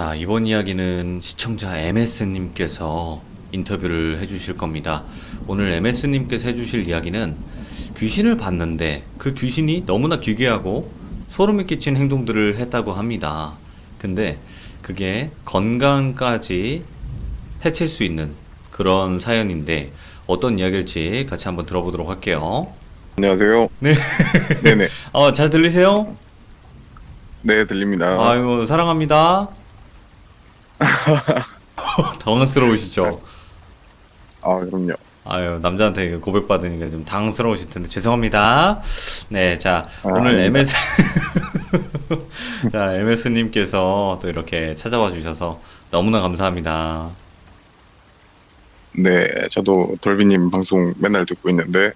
자, 이번 이야기는 시청자 MS님께서 인터뷰를 해주실 겁니다. 오늘 MS님께서 해주실 이야기는 귀신을 봤는데 그 귀신이 너무나 기괴하고 소름이 끼친 행동들을 했다고 합니다. 근데 그게 건강까지 해칠 수 있는 그런 사연인데 어떤 이야기일지 같이 한번 들어보도록 할게요. 안녕하세요. 네. 네네. 잘 들리세요? 네, 들립니다. 아유, 사랑합니다. 아, 당황스러우시죠? 그럼요. 아유, 남자한테 고백받으니까 좀 당황스러우실 텐데, 죄송합니다. 네, 자, 오늘 아닙니다. 자, MS님께서 또 이렇게 찾아와 주셔서 너무나 감사합니다. 네, 저도 돌비님 방송 맨날 듣고 있는데,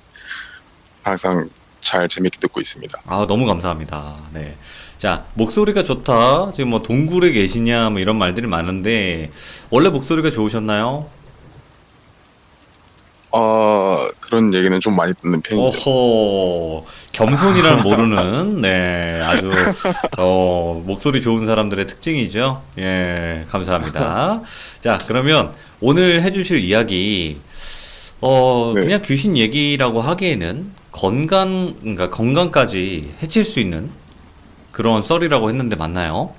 항상 잘 재밌게 듣고 있습니다. 아, 너무 감사합니다. 네. 자, 목소리가 좋다. 지금 뭐 동굴에 계시냐, 뭐 이런 말들이 많은데, 원래 목소리가 좋으셨나요? 그런 얘기는 좀 많이 듣는 편이죠. 어허, 겸손이란 모르는, 네, 아주, 목소리 좋은 사람들의 특징이죠. 예, 감사합니다. 자, 그러면 오늘 해주실 이야기, 네, 그냥 귀신 얘기라고 하기에는 그러니까 건강까지 해칠 수 있는 그런 썰이라고 했는데 맞나요?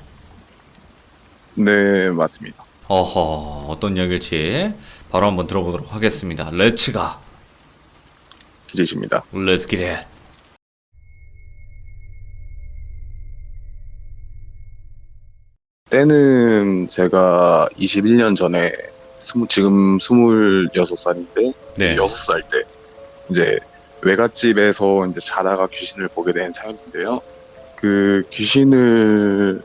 네, 맞습니다. 어허, 어떤 이야기일지 바로 한번 들어보도록 하겠습니다. 렛츠가, 기리십니다. 렛츠 기릿. 때는 제가 21년 전에, 지금 26살인데, 네. 6살 때, 이제 외갓집에서 이제 자다가 귀신을 보게 된 사연인데요. 그 귀신을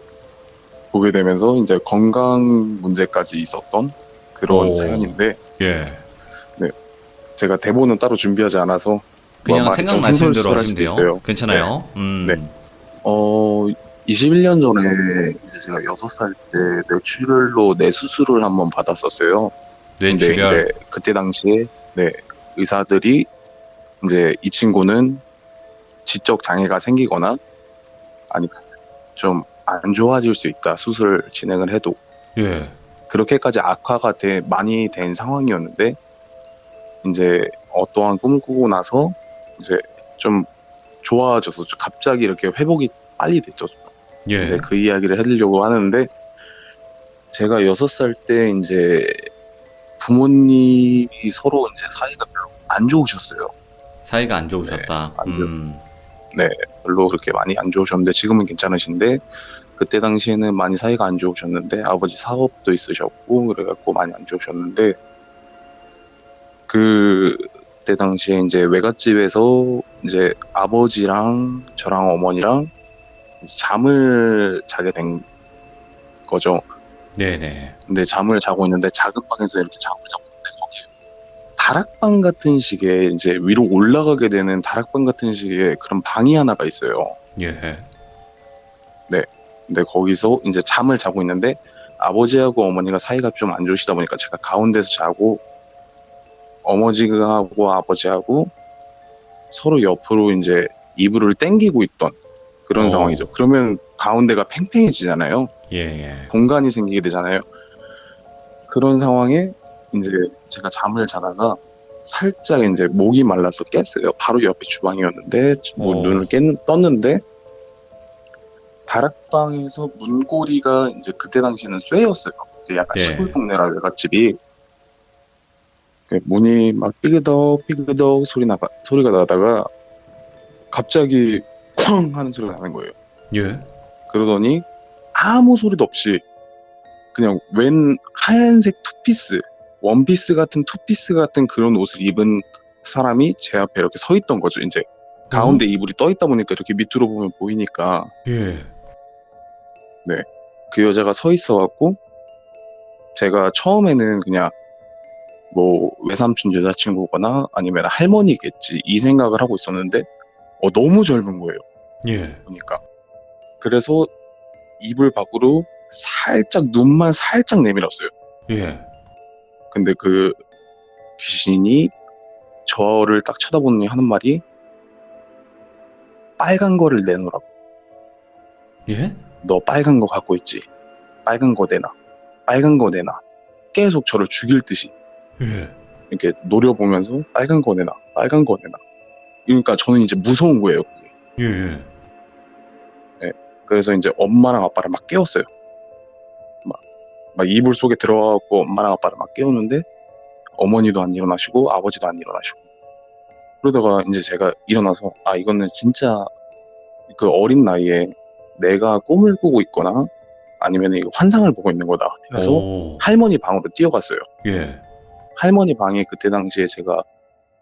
보게 되면서 이제 건강 문제까지 있었던 그런 오, 사연인데, 예. 네, 제가 대본은 따로 준비하지 않아서 뭐 그냥 말이 좀 생각나시는 대로 횡설수설할 하시면 수도 돼요. 있어요. 네, 괜찮아요. 네. 21년 전에 이제 제가 6살 때 뇌출혈로 뇌 수술을 한번 받았었어요. 근데 이제 뇌출혈. 그때 당시에 네, 의사들이 이제 이 친구는 지적 장애가 생기거나 아니면 좀 안 좋아질 수 있다. 수술 진행을 해도 예. 그렇게까지 악화가 많이 된 상황이었는데 이제 어떠한 꿈을 꾸고 나서 이제 좀 좋아져서 좀 갑자기 이렇게 회복이 빨리 됐죠. 이제 예. 그 이야기를 해드리려고 하는데 제가 6살 때 이제 부모님이 서로 이제 사이가 별로 안 좋으셨어요. 사이가 안 네, 좋으셨다. 안 좋, 네, 별로 그렇게 많이 안 좋으셨는데 지금은 괜찮으신데 그때 당시에는 많이 사이가 안 좋으셨는데 아버지 사업도 있으셨고 그래갖고 많이 안 좋으셨는데 그때 당시에 이제 외갓집에서 이제 아버지랑 저랑 어머니랑 잠을 자게 된 거죠. 네네. 근데 잠을 자고 있는데 작은 방에서 이렇게 잠을 자고 있는데 거기 다락방 같은 식의 이제 위로 올라가게 되는 다락방 같은 식의 그런 방이 하나가 있어요. 예. 네. 근데 거기서 이제 잠을 자고 있는데 아버지하고 어머니가 사이가 좀 안 좋으시다 보니까 제가 가운데서 자고 어머니하고 아버지하고 서로 옆으로 이제 이불을 당기고 있던 그런 어. 상황이죠. 그러면 가운데가 팽팽해지잖아요. 예, 예. 공간이 생기게 되잖아요. 그런 상황에 이제 제가 잠을 자다가 살짝 이제 목이 말라서 깼어요. 바로 옆에 주방이었는데 뭐 어. 떴는데 다락방에서 문고리가 이제 그때 당시에는 쇠였어요. 이제 약간 시골 네. 동네라 외갓집이 문이 막 삐그덕 삐그덕 소리가 나다가 갑자기 쾅 하는 소리가 나는 거예요. 예. 그러더니 아무 소리도 없이 그냥 웬 하얀색 투피스, 원피스 같은 투피스 같은 그런 옷을 입은 사람이 제 앞에 이렇게 서 있던 거죠. 이제 어? 가운데 이불이 떠 있다 보니까 이렇게 밑으로 보면 보이니까 예. 네, 그 여자가 서 있어갖고 제가 처음에는 그냥 뭐 외삼촌 여자친구거나 아니면 할머니겠지 이 생각을 하고 있었는데 너무 젊은 거예요. 예. 보니까 그래서 이불 밖으로 살짝 눈만 살짝 내밀었어요. 예. 근데 그 귀신이 저를 딱 쳐다보더니 하는 말이 빨간 거를 내놓으라고. 예? 너 빨간 거 갖고 있지? 빨간 거 내놔, 빨간 거 내놔. 계속 저를 죽일 듯이 예. 이렇게 노려보면서 빨간 거 내놔, 빨간 거 내놔. 그러니까 저는 이제 무서운 거예요, 그게. 예. 예. 네. 그래서 이제 엄마랑 아빠를 막 깨웠어요. 막 이불 속에 들어가고 엄마랑 아빠를 막 깨우는데 어머니도 안 일어나시고 아버지도 안 일어나시고. 그러다가 이제 제가 일어나서 아 이거는 진짜 그 어린 나이에 내가 꿈을 꾸고 있거나 아니면 이거 환상을 보고 있는 거다 해서 오. 할머니 방으로 뛰어갔어요. 예. 할머니 방에 그때 당시에 제가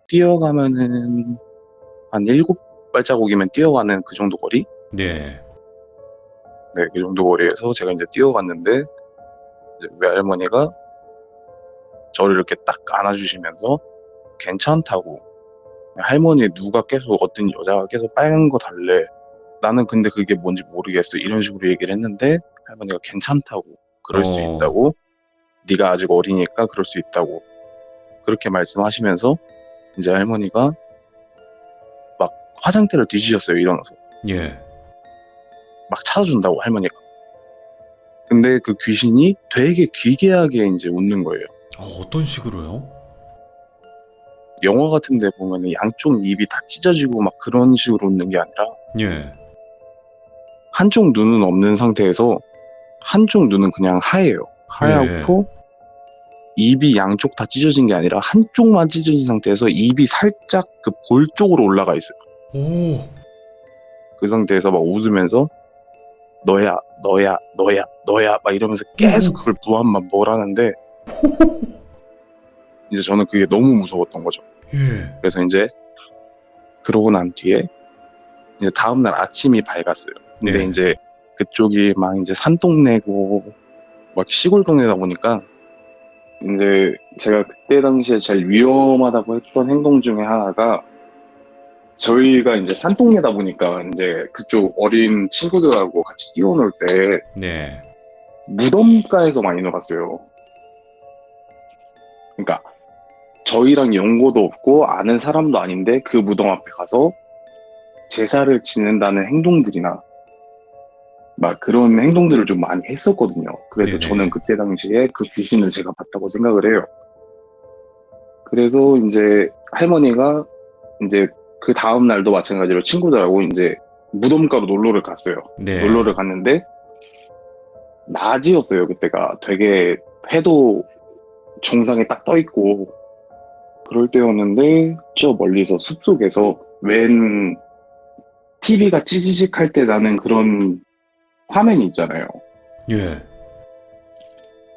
뛰어가면은 한 7발자국이면 뛰어가는 그 정도 거리? 네. 네, 그 정도 거리에서 제가 이제 뛰어갔는데 이제 외할머니가 저를 이렇게 딱 안아주시면서 괜찮다고, 할머니 누가 계속 어떤 여자가 계속 빨간 거 달래, 나는 근데 그게 뭔지 모르겠어, 이런 식으로 얘기를 했는데 할머니가 괜찮다고, 그럴 수 있다고, 네가 아직 어리니까 그럴 수 있다고 그렇게 말씀하시면서 이제 할머니가 막 화장대를 뒤지셨어요. 일어나서 예. 막 찾아준다고 할머니가. 근데 그 귀신이 되게 기괴하게 이제 웃는 거예요. 어떤 식으로요? 영화 같은 데 보면 양쪽 입이 다 찢어지고 막 그런 식으로 웃는 게 아니라 예. 한쪽 눈은 없는 상태에서 한쪽 눈은 그냥 하얘요. 하얗고 입이 양쪽 다 찢어진 게 아니라 한쪽만 찢어진 상태에서 입이 살짝 그 볼 쪽으로 올라가 있어요. 오. 그 상태에서 막 웃으면서 너야 너야 너야 너야 막 이러면서 계속 그걸 무한만 뭐라는데 이제 저는 그게 너무 무서웠던 거죠. 예. 그래서 이제 그러고 난 뒤에 이제 다음날 아침이 밝았어요. 근데 네. 이제 그쪽이 막 이제 산동네고 막 시골 동네다 보니까 이제 제가 그때 당시에 제일 위험하다고 했던 행동 중에 하나가, 저희가 이제 산동네다 보니까 이제 그쪽 어린 친구들하고 같이 뛰어놀 때 네. 무덤가에서 많이 놀았어요. 그러니까 저희랑 연고도 없고 아는 사람도 아닌데 그 무덤 앞에 가서 제사를 지낸다는 행동들이나 막 그런 행동들을 좀 많이 했었거든요. 그래서 네네. 저는 그때 당시에 그 귀신을 제가 봤다고 생각을 해요. 그래서 이제 할머니가 이제 그 다음 날도 마찬가지로 친구들하고 이제 무덤가로 놀러를 갔어요. 네. 놀러를 갔는데 낮이었어요. 그때가 되게 해도 정상에 딱 떠 있고 그럴 때였는데 저 멀리서 숲속에서 웬 TV가 찌지직 할 때 나는 그런 화면이 있잖아요. 예.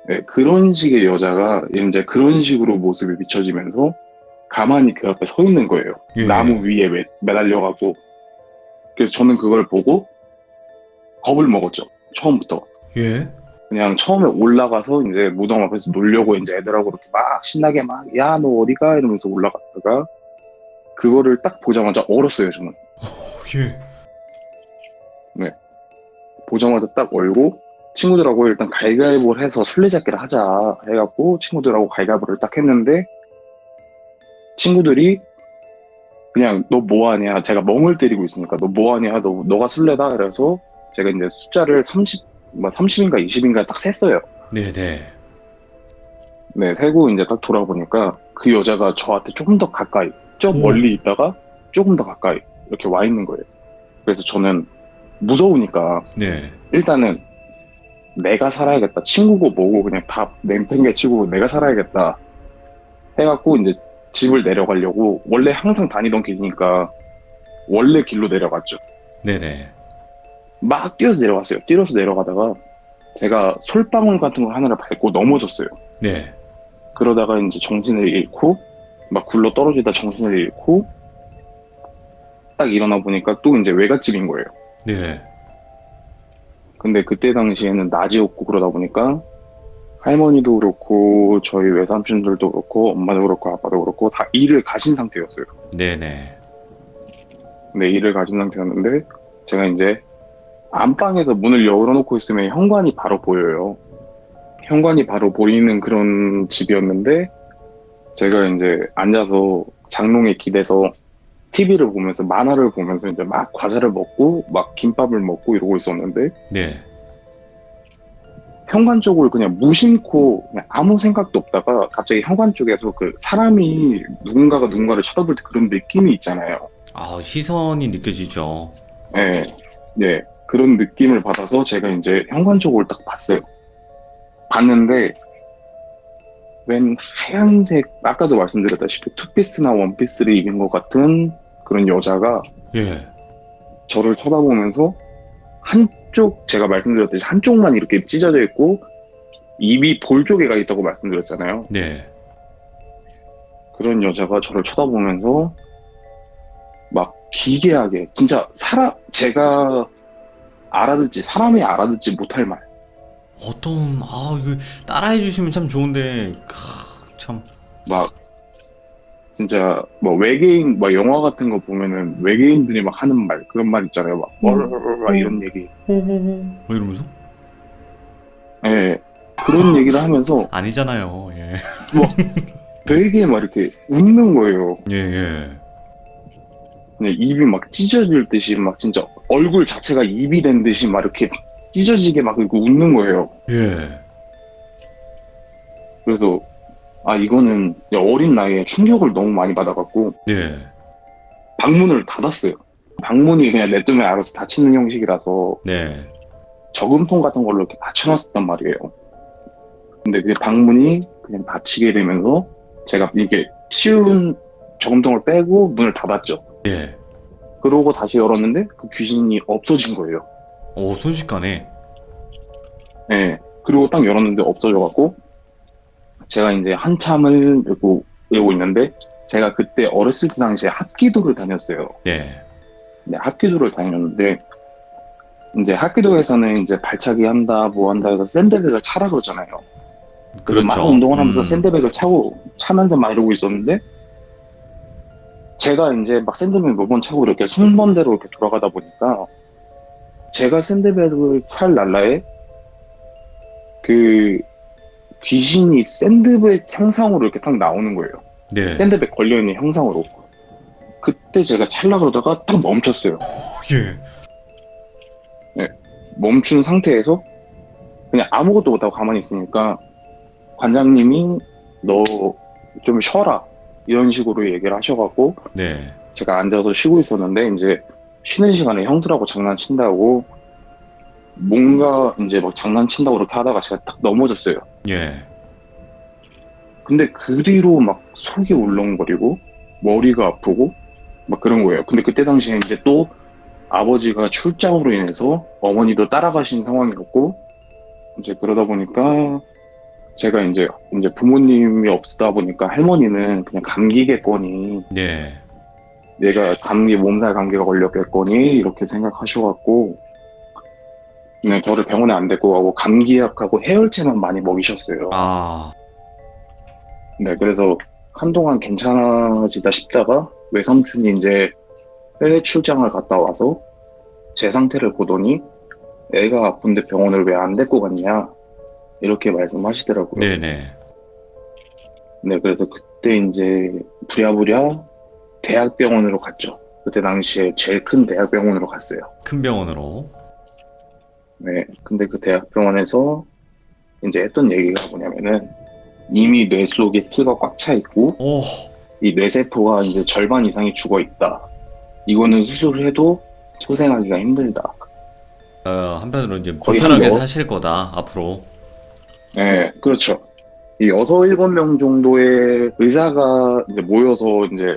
네, 그런 식의 여자가 이제 그런 식으로 모습이 비춰지면서 가만히 그 앞에 서 있는 거예요. 예. 나무 위에 매달려가고. 그래서 저는 그걸 보고 겁을 먹었죠. 처음부터. 예. 그냥 처음에 올라가서 이제 무덤 앞에서 놀려고 이제 애들하고 이렇게 막 신나게 막, 야, 너 어디가? 이러면서 올라갔다가 그거를 딱 보자마자 얼었어요, 저는. 예. 보자마자 딱 얼고 친구들하고 일단 가위바위보를 해서 술래잡기를 하자 해갖고 친구들하고 가위바위보를 딱 했는데 친구들이 그냥 너 뭐하냐, 제가 멍을 때리고 있으니까 너 뭐하냐, 너가 술래다. 그래서 제가 이제 숫자를 30인가 20인가 딱 셌어요. 네네. 네, 세고 이제 딱 돌아보니까 그 여자가 저한테 조금 더 가까이, 저 멀리 있다가 조금 더 가까이 이렇게 와 있는 거예요. 그래서 저는 무서우니까 네. 일단은 내가 살아야겠다. 친구고 뭐고 그냥 다 냉팽개치고 내가 살아야겠다 해갖고 이제 집을 내려가려고, 원래 항상 다니던 길이니까 원래 길로 내려갔죠. 네네. 막 뛰어서 내려갔어요. 뛰어서 내려가다가 제가 솔방울 같은 거 하나를 밟고 넘어졌어요. 네. 그러다가 이제 정신을 잃고 막 굴러 떨어지다 정신을 잃고 딱 일어나 보니까 또 이제 외갓집인 거예요. 네. 근데 그때 당시에는 낮이었고 그러다 보니까 할머니도 그렇고 저희 외삼촌들도 그렇고 엄마도 그렇고 아빠도 그렇고 다 일을 가신 상태였어요. 네네. 네, 일을 가신 상태였는데 제가 이제 안방에서 문을 열어놓고 있으면 현관이 바로 보여요. 현관이 바로 보이는 그런 집이었는데 제가 이제 앉아서 장롱에 기대서 TV를 보면서 만화를 보면서 이제 막 과자를 먹고 막 김밥을 먹고 이러고 있었는데 네. 현관 쪽을 그냥 무심코 그냥 아무 생각도 없다가 갑자기 현관 쪽에서 그 사람이 누군가가 누군가를 쳐다볼 때 그런 느낌이 있잖아요. 아, 시선이 느껴지죠. 네, 네. 그런 느낌을 받아서 제가 이제 현관 쪽을 딱 봤어요. 봤는데, 웬 하얀색, 아까도 말씀드렸다시피 투피스나 원피스를 입은 것 같은 그런 여자가 예. 저를 쳐다보면서 한쪽, 제가 말씀드렸듯이 한쪽만 이렇게 찢어져 있고, 입이 볼 쪽에 가 있다고 말씀드렸잖아요. 네. 그런 여자가 저를 쳐다보면서 막 기괴하게, 진짜 제가 사람이 알아듣지 못할 말. 이거 따라해 주시면 참 좋은데, 참. 막 진짜 뭐 외계인 막 영화 같은 거 보면은 외계인들이 막 하는 말 그런 말 있잖아요. 막 이런 얘기. 뭐 이러면서? 예. 그런 얘기를 하면서 아니잖아요. 예. 되게 막 이렇게 웃는 거예요. 예, 예. 그냥 입이 막 찢어질 듯이 막 진짜 얼굴 자체가 입이 된 듯이 막 이렇게 막 찢어지게 막 이렇게 웃는 거예요. 예. 그래서 이거는 어린 나이에 충격을 너무 많이 받아갖고 예. 방문을 닫았어요. 방문이 그냥 냅두면 알아서 닫히는 형식이라서 네. 저금통 같은 걸로 이렇게 받쳐놨었단 말이에요. 근데 그 방문이 그냥 닫히게 되면서 제가 이게 치운 저금통을 빼고 문을 닫았죠. 예. 그러고 다시 열었는데 그 귀신이 없어진 거예요. 오, 순식간에. 네. 그리고 딱 열었는데 없어져갖고 제가 이제 한참을 이러고 있는데 제가 그때 어렸을 때 당시에 합기도를 다녔어요. 네. 네, 합기도를 다녔는데 이제 합기도에서는 이제 발차기 한다 뭐 한다 해서 샌드백을 차라 그러잖아요. 그래서 막 그렇죠. 운동을 하면서 샌드백을 차면서 막 이러고 있었는데 제가 이제 막 샌드백 몇 번 차고 이렇게 순번대로 이렇게 돌아가다 보니까 제가 샌드백을 찰 날라에 그 귀신이 샌드백 형상으로 이렇게 딱 나오는 거예요. 네. 샌드백 걸려있는 형상으로. 그때 제가 찰라 그러다가 딱 멈췄어요. 예. 멈춘 상태에서 그냥 아무것도 못하고 가만히 있으니까 관장님이 너 좀 쉬어라 이런 식으로 얘기를 하셔갖고 네. 제가 앉아서 쉬고 있었는데 이제 쉬는 시간에 형들하고 장난친다고 뭔가 이제 막 장난친다고 그렇게 하다가 제가 딱 넘어졌어요. 예. 근데 그 뒤로 막 속이 울렁거리고 머리가 아프고 막 그런 거예요. 근데 그때 당시에 이제 또 아버지가 출장으로 인해서 어머니도 따라가신 상황이었고 이제 그러다 보니까 제가 이제 부모님이 없다 보니까 할머니는 그냥 감기겠거니 네. 내가 몸살 감기가 걸렸겠거니 이렇게 생각하셔갖고 그냥 저를 병원에 안 데리고 가고 감기약하고 해열제만 많이 먹이셨어요. 아, 네, 그래서 한동안 괜찮아지다 싶다가 외삼촌이 이제 해외 출장을 갔다 와서 제 상태를 보더니 애가 아픈데 병원을 왜 안 데리고 갔냐 이렇게 말씀하시더라고요. 네네. 네, 그래서 그때 이제 부랴부랴 대학병원으로 갔죠. 그때 당시에 제일 큰 대학병원으로 갔어요. 큰 병원으로. 네, 근데 그 대학병원에서 이제 했던 얘기가 뭐냐면은 이미 뇌 속에 피가 꽉 차 있고 오, 이 뇌세포가 이제 절반 이상이 죽어 있다. 이거는 수술을 해도 소생하기가 힘들다. 한편으로 이제 거의 불편하게 한 사실 거다, 앞으로. 네, 그렇죠. 이 6-7명 정도의 의사가 이제 모여서 이제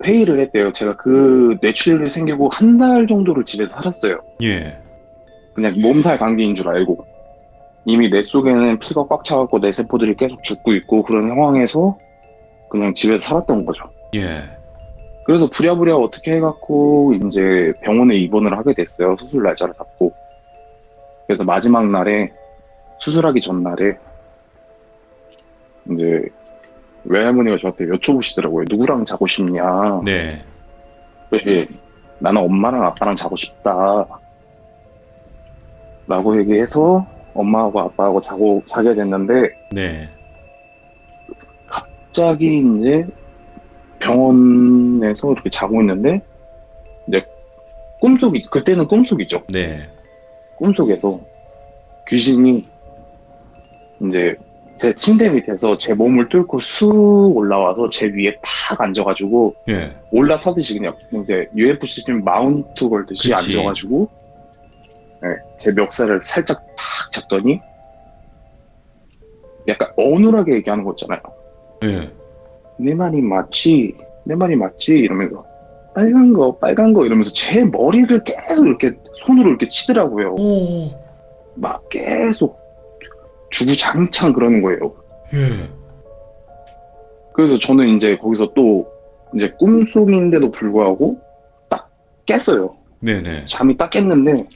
회의를 했대요. 제가 그 뇌출혈이 생기고 한 달 정도를 집에서 살았어요. 예. 그냥 몸살 감기인 줄 알고. 이미 뇌 속에는 피가 꽉 차갖고 뇌세포들이 계속 죽고 있고 그런 상황에서 그냥 집에서 살았던 거죠. 예. 그래서 부랴부랴 어떻게 해갖고 이제 병원에 입원을 하게 됐어요. 수술 날짜를 잡고. 그래서 마지막 날에 수술하기 전날에 이제 외할머니가 저한테 여쭤보시더라고요. 누구랑 자고 싶냐. 네. 그래서 나는 엄마랑 아빠랑 자고 싶다. 라고 얘기해서 엄마하고 아빠하고 자게 됐는데 네. 갑자기 이제 병원에서 이렇게 자고 있는데 이제 그때는 꿈속이죠. 네. 꿈속에서 귀신이 이제 제 침대 밑에서 제 몸을 뚫고 쑥 올라와서 제 위에 탁 앉아가지고 예. 올라타듯이 그냥 이제 UFC 팀 마운트 걸듯이 그치. 앉아가지고 네, 제 멱살을 살짝 탁 잡더니 약간 어눌하게 얘기하는 거 있잖아요. 예. 내 말이 맞지? 내 말이 맞지? 이러면서 빨간 거 이러면서 제 머리를 계속 이렇게 손으로 이렇게 치더라고요. 오. 막 계속 주구장창 그러는 거예요. 예. 그래서 저는 이제 거기서 또 이제 꿈속인데도 불구하고 딱 깼어요. 네네. 잠이 딱 깼는데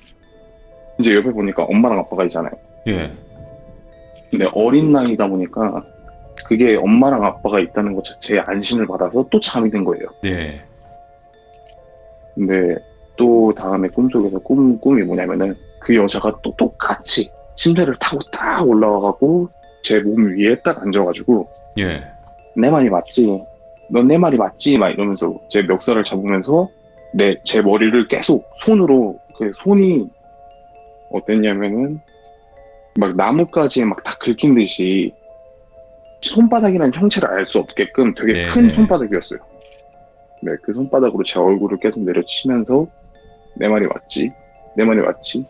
이제 옆에 보니까 엄마랑 아빠가 있잖아요. 예. 근데 어린 나이다 보니까 그게 엄마랑 아빠가 있다는 것 자체에 안심을 받아서 또 잠이 든 거예요. 네. 근데 또 다음에 꿈속에서 꿈이 뭐냐면은 그 여자가 또 똑같이 침대를 타고 딱 올라와갖고 제 몸 위에 딱 앉아가지고 예. 내 말이 맞지? 넌 내 말이 맞지? 막 이러면서 제 멱살을 잡으면서 제 머리를 계속 손으로 그 손이 어땠냐면은 막 나뭇가지에 막 다 긁힌 듯이 손바닥이라는 형체를 알 수 없게끔 되게 네. 큰 손바닥이었어요. 네, 그 손바닥으로 제 얼굴을 계속 내려치면서 내 말이 맞지? 내 말이 맞지?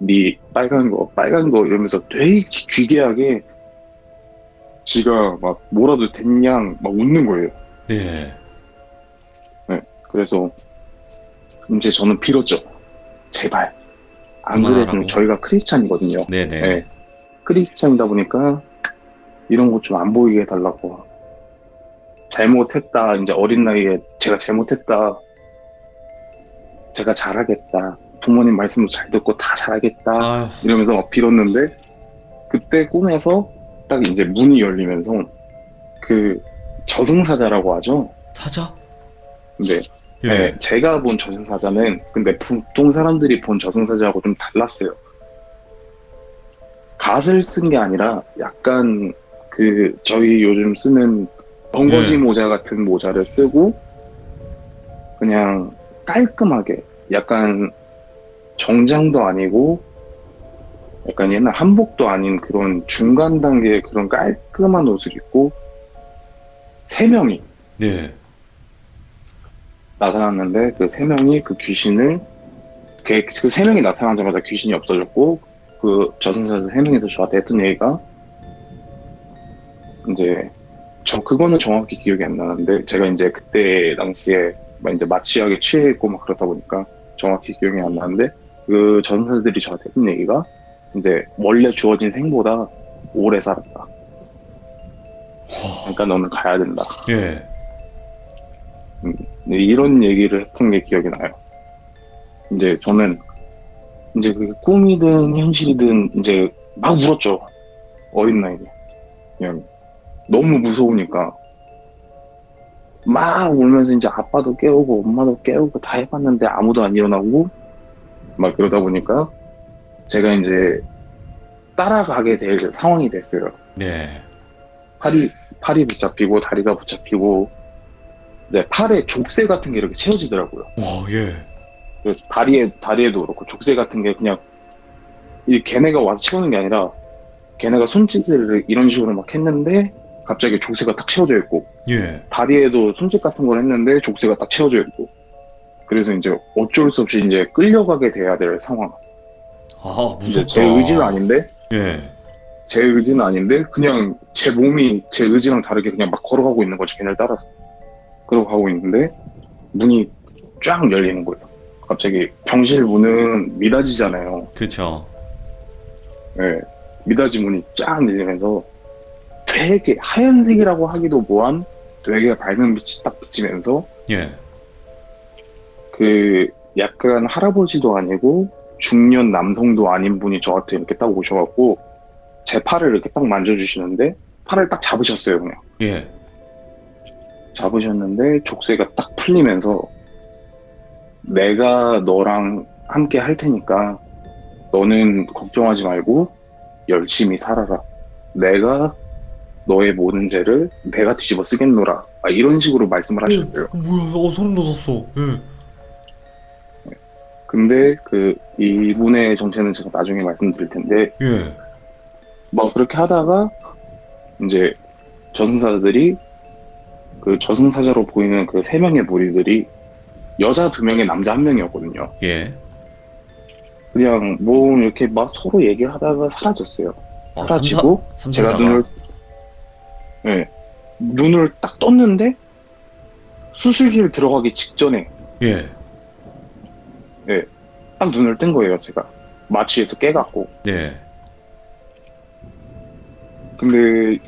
네 빨간 거 이러면서 되게 귀괴하게 지가 막 뭐라도 됐냥 막 웃는 거예요. 네. 그래서 이제 저는 빌었죠. 제발. 안 그만하라고. 그래도 저희가 크리스찬이거든요. 네네. 네. 크리스찬이다 보니까 이런 거 좀 안 보이게 해달라고. 잘못했다. 이제 어린 나이에 제가 잘못했다. 제가 잘하겠다. 부모님 말씀도 잘 듣고 다 잘하겠다. 아휴. 이러면서 막 빌었는데 그때 꿈에서 딱 이제 문이 열리면서 그 저승사자라고 하죠. 사자? 근데 예. 네, 제가 본 저승사자는 근데 보통 사람들이 본 저승사자하고 좀 달랐어요. 갓을 쓴 게 아니라 약간 그 저희 요즘 쓰는 번거지 네. 모자 같은 모자를 쓰고 그냥 깔끔하게 약간 정장도 아니고 약간 옛날 한복도 아닌 그런 중간 단계의 그런 깔끔한 옷을 입고 세 명이 네. 나타났는데 그 세 명이 그 귀신을 그 세 명이 나타나자마자 귀신이 없어졌고 그 저승사자 세 명이서 저한테 했던 얘기가 이제 그거는 정확히 기억이 안 나는데 제가 이제 그때 당시에 막 이제 마취약에 취해 있고 막 그렇다 보니까 정확히 기억이 안 나는데 그 전사들이 저한테 했던 얘기가 이제 원래 주어진 생보다 오래 살았다. 그러니까 너는 가야 된다. 예. 네, 이런 얘기를 했던 게 기억이 나요. 이제 저는 이제 그게 꿈이든 현실이든 이제 막 울었죠. 어린 나이에. 그냥 너무 무서우니까. 막 울면서 이제 아빠도 깨우고 엄마도 깨우고 다 해봤는데 아무도 안 일어나고 막 그러다 보니까 제가 이제 따라가게 될 상황이 됐어요. 네. 팔이 붙잡히고 다리가 붙잡히고 이제 팔에 족쇄 같은 게 이렇게 채워지더라고요. 와, 예. 그래서 다리에도 그렇고 족쇄 같은 게 그냥 이 걔네가 와서 채우는 게 아니라 걔네가 손짓을 이런 식으로 막 했는데 갑자기 족쇄가 딱 채워져 있고 예. 다리에도 손짓 같은 걸 했는데 족쇄가 딱 채워져 있고 그래서 이제 어쩔 수 없이 이제 끌려가게 돼야 될 상황. 아, 이제 무섭다. 제 의지는 아닌데 예. 제 의지는 아닌데 그냥 제 몸이 제 의지랑 다르게 그냥 막 걸어가고 있는 거죠. 걔네를 따라서. 그러고 가고 있는데 문이 쫙 열리는 거예요. 갑자기 병실 문은 미닫이잖아요. 그쵸. 네, 미닫이 문이 쫙 열리면서 되게 하얀색이라고 하기도 뭐한 되게 밝은 빛이 딱 비치면서 예. 그 약간 할아버지도 아니고 중년 남성도 아닌 분이 저한테 이렇게 딱 오셔갖고 제 팔을 이렇게 딱 만져주시는데 팔을 딱 잡으셨어요. 그냥 예. 잡으셨는데 족쇄가 딱 풀리면서 내가 너랑 함께 할 테니까 너는 걱정하지 말고 열심히 살아라. 내가 너의 모든 죄를 내가 뒤집어 쓰겠노라. 이런 식으로 말씀을 하셨어요. 뭐야, 소름 돋았어. 예. 근데 이분의 정체는 제가 나중에 말씀드릴 텐데 예. 뭐 그렇게 하다가 이제 저승사자들이 그 저승사자로 보이는 그 세 명의 무리들이 여자 두 명에 남자 한 명이었거든요. 예. 그냥 뭐 이렇게 막 서로 얘기하다가 사라졌어요. 사라지고 제가 삼사자가. 예, 눈을 딱 떴는데 수술실 들어가기 직전에 예. 딱 눈을 뜬 거예요. 제가 마취에서 깨갖고. 네. 근데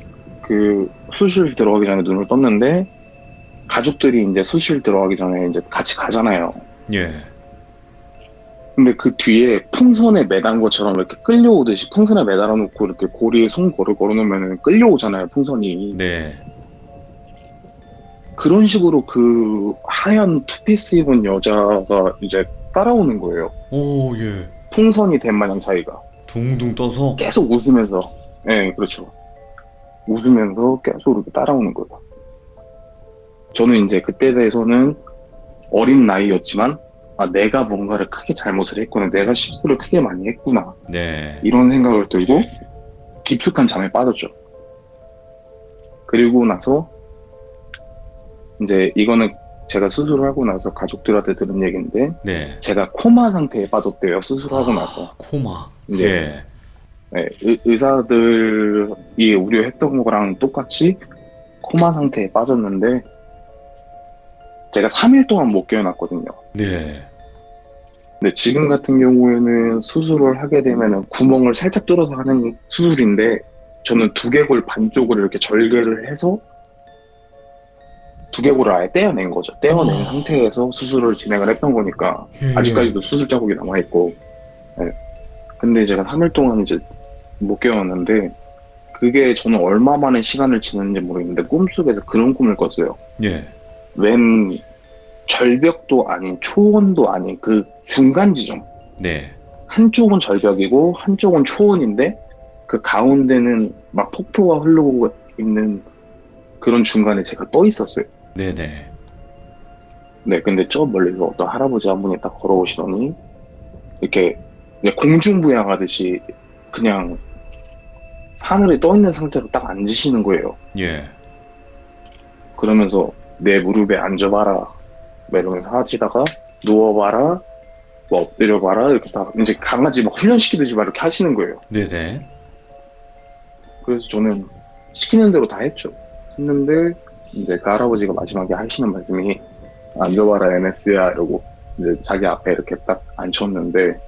그 수술실 들어가기 전에 눈을 떴는데 가족들이 이제 수술실 들어가기 전에 이제 같이 가잖아요. 예. 근데 그 뒤에 풍선에 매단 것처럼 이렇게 끌려오듯이 풍선에 매달아 놓고 이렇게 고리에 손 걸어놓으면 끌려오잖아요, 풍선이. 네. 그런 식으로 그 하얀 투피스 입은 여자가 이제 따라오는 거예요. 오, 예. 풍선이 된 마냥 자기가. 둥둥 떠서. 계속 웃으면서. 네, 그렇죠. 웃으면서 계속 이렇게 따라오는 거예요. 저는 이제 그때 대해서는 어린 나이였지만, 아, 내가 뭔가를 크게 잘못을 했구나. 내가 실수를 크게 많이 했구나. 네. 이런 생각을 들고 깊숙한 잠에 빠졌죠. 그리고 나서 이제 이거는 제가 수술을 하고 나서 가족들한테 들은 얘기인데 네. 제가 코마 상태에 빠졌대요. 수술하고 나서. 코마. 이제 예. 네, 의사들이 우려했던 거랑 똑같이 코마 상태에 빠졌는데 제가 3일 동안 못 깨어났거든요. 네. 근데 지금 같은 경우에는 수술을 하게 되면 구멍을 살짝 뚫어서 하는 수술인데 저는 두개골 반쪽을 이렇게 절개를 해서 두개골을 아예 떼어낸 거죠. 떼어낸 상태에서 수술을 진행을 했던 거니까 예. 아직까지도 수술 자국이 남아있고. 네. 근데 제가 3일 동안 이제 못 깨어났는데 그게 저는 얼마 만에 시간을 지났는지 모르겠는데 꿈속에서 그런 꿈을 꿨어요. 예. 웬 절벽도 아닌 초원도 아닌 그 중간 지점. 네. 한쪽은 절벽이고 한쪽은 초원인데 그 가운데는 막 폭포가 흐르고 있는 그런 중간에 제가 떠 있었어요. 네네. 네, 근데 저 멀리서 어떤 할아버지 한 분이 딱 걸어오시더니 이렇게 그냥 공중부양하듯이 그냥 사늘에 떠 있는 상태로 딱 앉으시는 거예요. 예. 그러면서 내 무릎에 앉아봐라 막 이러면서 하시다가 누워봐라 뭐 엎드려봐라 이렇게 다 이제 강아지 막 훈련시키듯이 막 이렇게 하시는 거예요. 네네. 그래서 저는 시키는 대로 다 했죠. 했는데 이제 그 할아버지가 마지막에 하시는 말씀이 앉아봐라 MS야 이러고 이제 자기 앞에 이렇게 딱 앉혔는데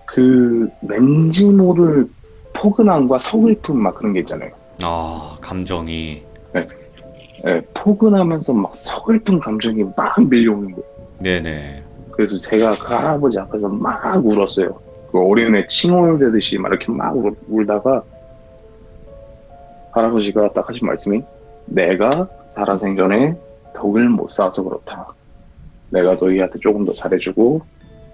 그 왠지 모를 포근함과 서글픔 막 그런 게 있잖아요. 아, 감정이. 네, 포근하면서 막 서글픈 감정이 막 밀려오는 거예요. 네네. 그래서 제가 그 할아버지 앞에서 막 울었어요. 그 어린애 칭얼대듯이 막 이렇게 막 울다가 할아버지가 딱 하신 말씀이 내가 살아생전에 덕을 못 쌓아서 그렇다. 내가 너희한테 조금 더 잘해주고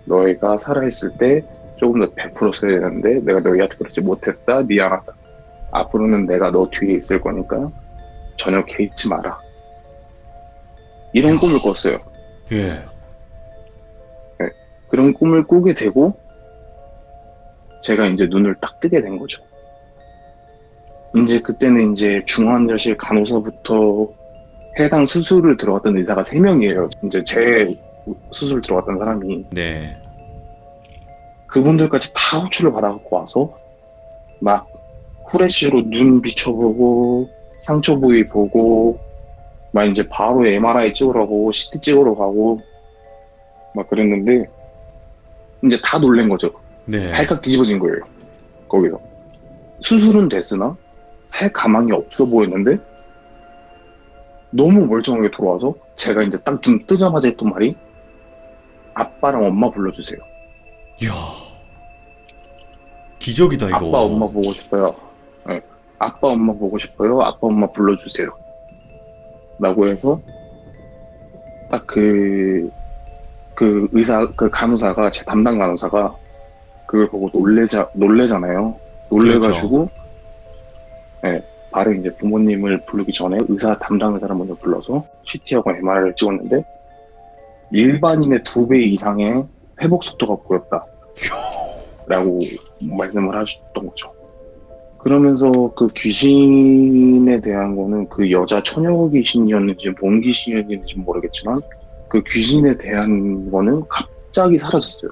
너희가 살아있을 때 조금 더 베풀었어야 되는데 내가 너희한테 그렇지 못했다. 미안하다. 앞으로는 내가 너 뒤에 있을 거니까 전혀 개의치 마라. 이런 꿈을 꿨어요. 예. 그런 꿈을 꾸게 되고 제가 이제 눈을 딱 뜨게 된 거죠. 이제 그때는 이제 중환자실 간호사부터 해당 수술을 들어갔던 의사가 3명이에요. 이제 제 수술 들어갔던 사람이. 네. 그분들까지 다 호출을 받아갖고 와서 막 후레쉬로 눈 비춰보고 상처 부위 보고 막 이제 바로 MRI 찍으라고 CT 찍으러 가고 막 그랬는데 이제 다 놀란 거죠. 네. 발칵 뒤집어진 거예요. 거기서. 수술은 됐으나 살 가망이 없어 보였는데 너무 멀쩡하게 돌아와서 제가 이제 딱 눈 뜨자마자 했던 말이 아빠랑 엄마 불러주세요. 이야. 기적이다, 이거. 아빠 엄마 보고 싶어요. 네. 아빠 엄마 보고 싶어요. 아빠 엄마 불러주세요. 라고 해서 딱 그 의사, 그 간호사가, 제 담당 간호사가 그걸 보고 놀래잖아요. 놀래가지고, 네, 바로 이제 부모님을 부르기 전에 의사 담당 의사를 먼저 불러서 CT하고 MRI를 찍었는데 일반인의 2배 이상의 회복 속도가 보였다. 라고 말씀을 하셨던 거죠. 그러면서 그 귀신에 대한 거는 그 여자 처녀 귀신이었는지 뭔 귀신이었는지 모르겠지만 그 귀신에 대한 거는 갑자기 사라졌어요.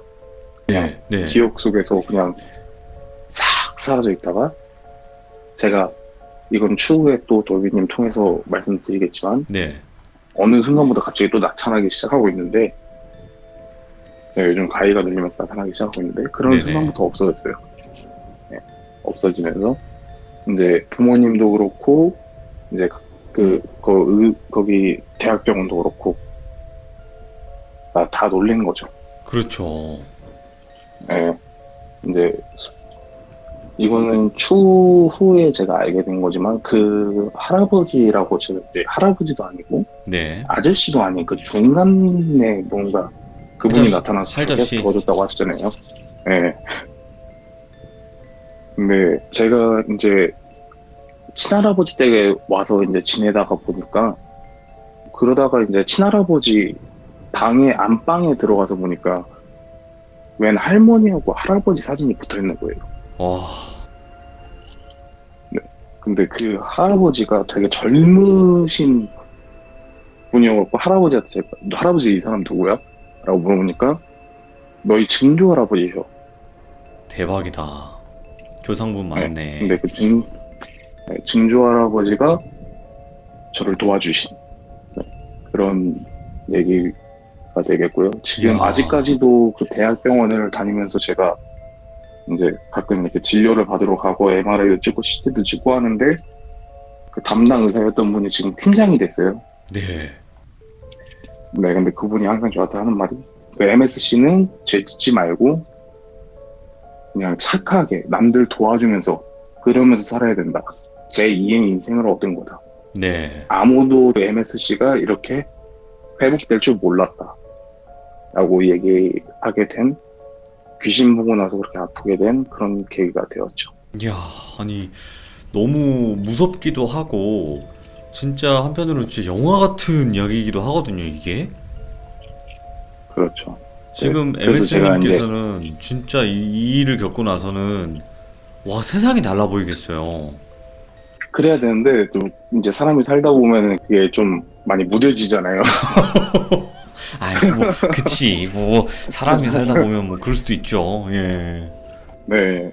네, 네, 기억 속에서 그냥 싹 사라져 있다가 제가 이건 추후에 또 돌비님 통해서 말씀드리겠지만 네. 어느 순간부터 갑자기 또 나타나기 시작하고 있는데 제가 요즘 가위가 눌리면서 나타나기 시작하고 있는데 그런 네네. 순간부터 없어졌어요. 네, 없어지면서 이제 부모님도 그렇고 이제 거기 대학병원도 그렇고 다 놀란 거죠. 그렇죠. 예. 이제 이거는 추후에 제가 알게 된 거지만 그 할아버지라고 제가 이제 할아버지도 아니고 네. 아저씨도 아닌 그 중간에 뭔가 그분이 나타나서 할저씨. 도와줬다고 하시잖아요. 예. 근데 제가 이제 친할아버지 댁에 와서 이제 지내다가 보니까 그러다가 이제 친할아버지 방에 안방에 들어가서 보니까 웬 할머니하고 할아버지 사진이 붙어 있는 거예요. 와, 근데 그 할아버지가 되게 젊으신 분이어갖고 할아버지한테 제가 "너 할아버지 이 사람 누구야? 라고 물어보니까 너희 증조 할아버지셔. 대박이다. 조상분 맞네. 근데 그 증조 할아버지가 저를 도와주신 그런 얘기가 되겠고요. 지금 이야. 아직까지도 그 대학병원을 다니면서 제가 이제 가끔 이렇게 진료를 받으러 가고 MRI도 찍고 CT도 찍고 하는데 그 담당 의사였던 분이 지금 팀장이 됐어요. 네. 네, 근데 그분이 항상 저한테 하는 말이 그 MSC는 죄 짓지 말고 그냥 착하게 남들 도와주면서 그러면서 살아야 된다. 제2의 인생을 얻은 거다. 네. 아무도 MSC가 이렇게 회복될 줄 몰랐다. 라고 얘기하게 된 귀신 보고 나서 그렇게 아프게 된 그런 계기가 되었죠. 이야, 아니, 너무 무섭기도 하고, 진짜 한편으로 진짜 영화 같은 이야기이기도 하거든요, 이게. 그렇죠. 지금 그래서 제가 MS님께서는 진짜 이 일을 겪고 나서는, 와, 세상이 달라 보이겠어요. 그래야 되는데 좀 이제 사람이 살다 보면은 그게 좀 많이 무뎌지잖아요. 아이, 뭐, 그치. 뭐, 사람이 살다 보면 뭐, 그럴 수도 있죠. 예. 네.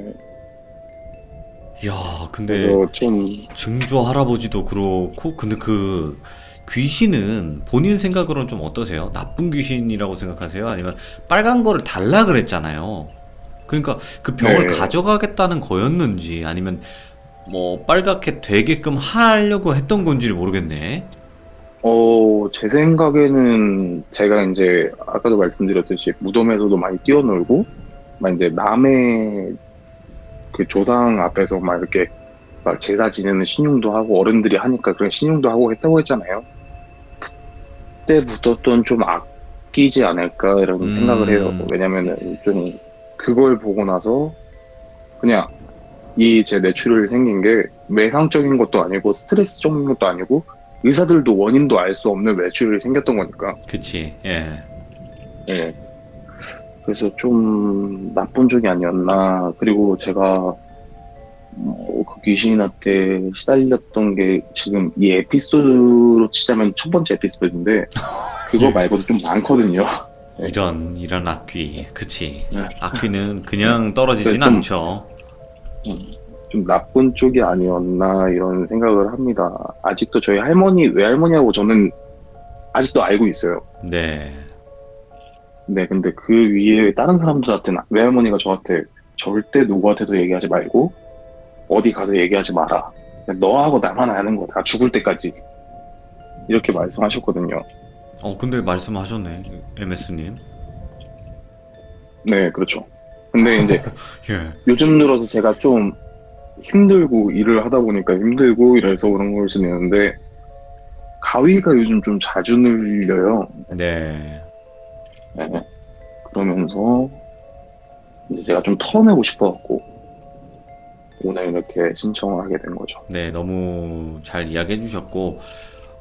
이야, 근데, 그래서 좀 증조 할아버지도 그렇고, 근데 그, 귀신은 본인 생각으로는 좀 어떠세요? 나쁜 귀신이라고 생각하세요? 아니면 빨간 거를 달라 그랬잖아요. 그러니까 그 병을 네. 가져가겠다는 거였는지, 아니면 뭐, 빨갛게 되게끔 하려고 했던 건지를 모르겠네. 제 생각에는 제가 이제 아까도 말씀드렸듯이 무덤에서도 많이 뛰어놀고 막 이제 남의 그 조상 앞에서 막 이렇게 막 제사 지내는 신용도 하고 어른들이 하니까 그런 신용도 하고 했다고 했잖아요. 그때 묻었던 좀 아끼지 않을까 이런 생각을 해요. 왜냐면은 좀 그걸 보고 나서 그냥 이 제 뇌출혈이 생긴 게 외상적인 것도 아니고 스트레스적인 것도 아니고 의사들도 원인도 알 수 없는 뇌출혈이 생겼던 거니까. 그치, 예. 예. 그래서 좀 나쁜 쪽이 아니었나. 그리고 제가 그 귀신한테 시달렸던 게 지금 이 에피소드로 치자면 첫 번째 에피소드인데 그거 예. 말고도 좀 많거든요. 네. 이런 악귀. 그치. 네. 악귀는 그냥 떨어지진 그래서 좀- 않죠. 좀 나쁜 쪽이 아니었나 이런 생각을 합니다. 아직도 저희 할머니, 외할머니하고 저는 아직도 알고 있어요. 네. 네, 근데 그 위에 다른 사람들한테는 외할머니가 저한테 절대 누구한테도 얘기하지 말고 어디 가서 얘기하지 마라. 그냥 너하고 나만 아는 거다. 죽을 때까지. 이렇게 말씀하셨거든요. 근데 말씀하셨네, MS님. 네, 그렇죠. 근데 이제 예. 요즘 들어서 제가 좀 힘들고 일을 하다 보니까 힘들고 이래서 그런 걸 수는 있는데 가위가 요즘 좀 자주 눌려요. 네. 네. 그러면서 이제 제가 좀 털어내고 싶어갖고 오늘 이렇게 신청을 하게 된 거죠. 네, 너무 잘 이야기해 주셨고,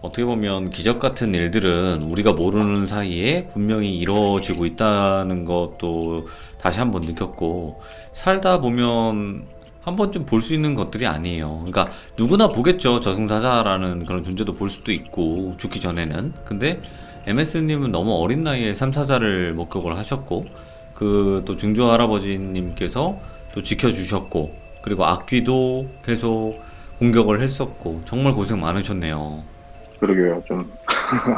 어떻게 보면 기적 같은 일들은 우리가 모르는 사이에 분명히 이루어지고 있다는 것도 다시 한번 느꼈고, 살다 보면 한 번쯤 볼 수 있는 것들이 아니에요. 그러니까 누구나 보겠죠. 저승사자라는 그런 존재도 볼 수도 있고 죽기 전에는. 근데 MS님은 너무 어린 나이에 삼사자를 목격을 하셨고 그 또 증조 할아버지님께서 또 지켜주셨고 그리고 악귀도 계속 공격을 했었고 정말 고생 많으셨네요. 그러게요. 좀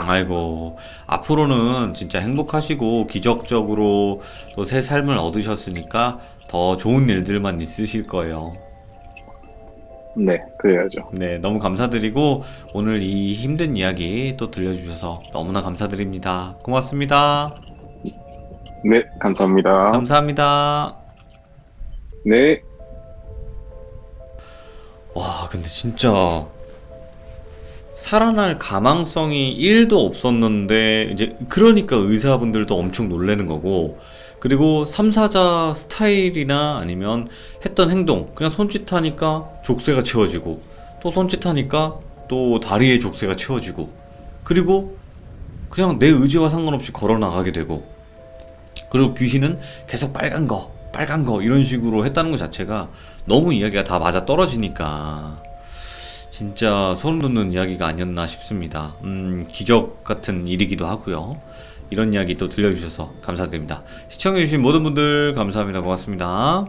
아이고, 앞으로는 진짜 행복하시고 기적적으로 또 새 삶을 얻으셨으니까 더 좋은 일들만 있으실 거예요. 네, 그래야죠. 네, 너무 감사드리고 오늘 이 힘든 이야기 또 들려주셔서 너무나 감사드립니다. 고맙습니다. 네, 감사합니다. 감사합니다. 네. 와, 근데 진짜 살아날 가망성이 1도 없었는데 이제 그러니까 의사분들도 엄청 놀라는 거고 그리고 삼사자 스타일이나 아니면 했던 행동 그냥 손짓하니까 족쇄가 채워지고 또 손짓하니까 또 다리에 족쇄가 채워지고 그리고 그냥 내 의지와 상관없이 걸어 나가게 되고 그리고 귀신은 계속 빨간 거 이런 식으로 했다는 것 자체가 너무 이야기가 다 맞아 떨어지니까 진짜 소름 돋는 이야기가 아니었나 싶습니다. 기적 같은 일이기도 하고요. 이런 이야기 또 들려주셔서 감사드립니다. 시청해주신 모든 분들 감사합니다. 고맙습니다.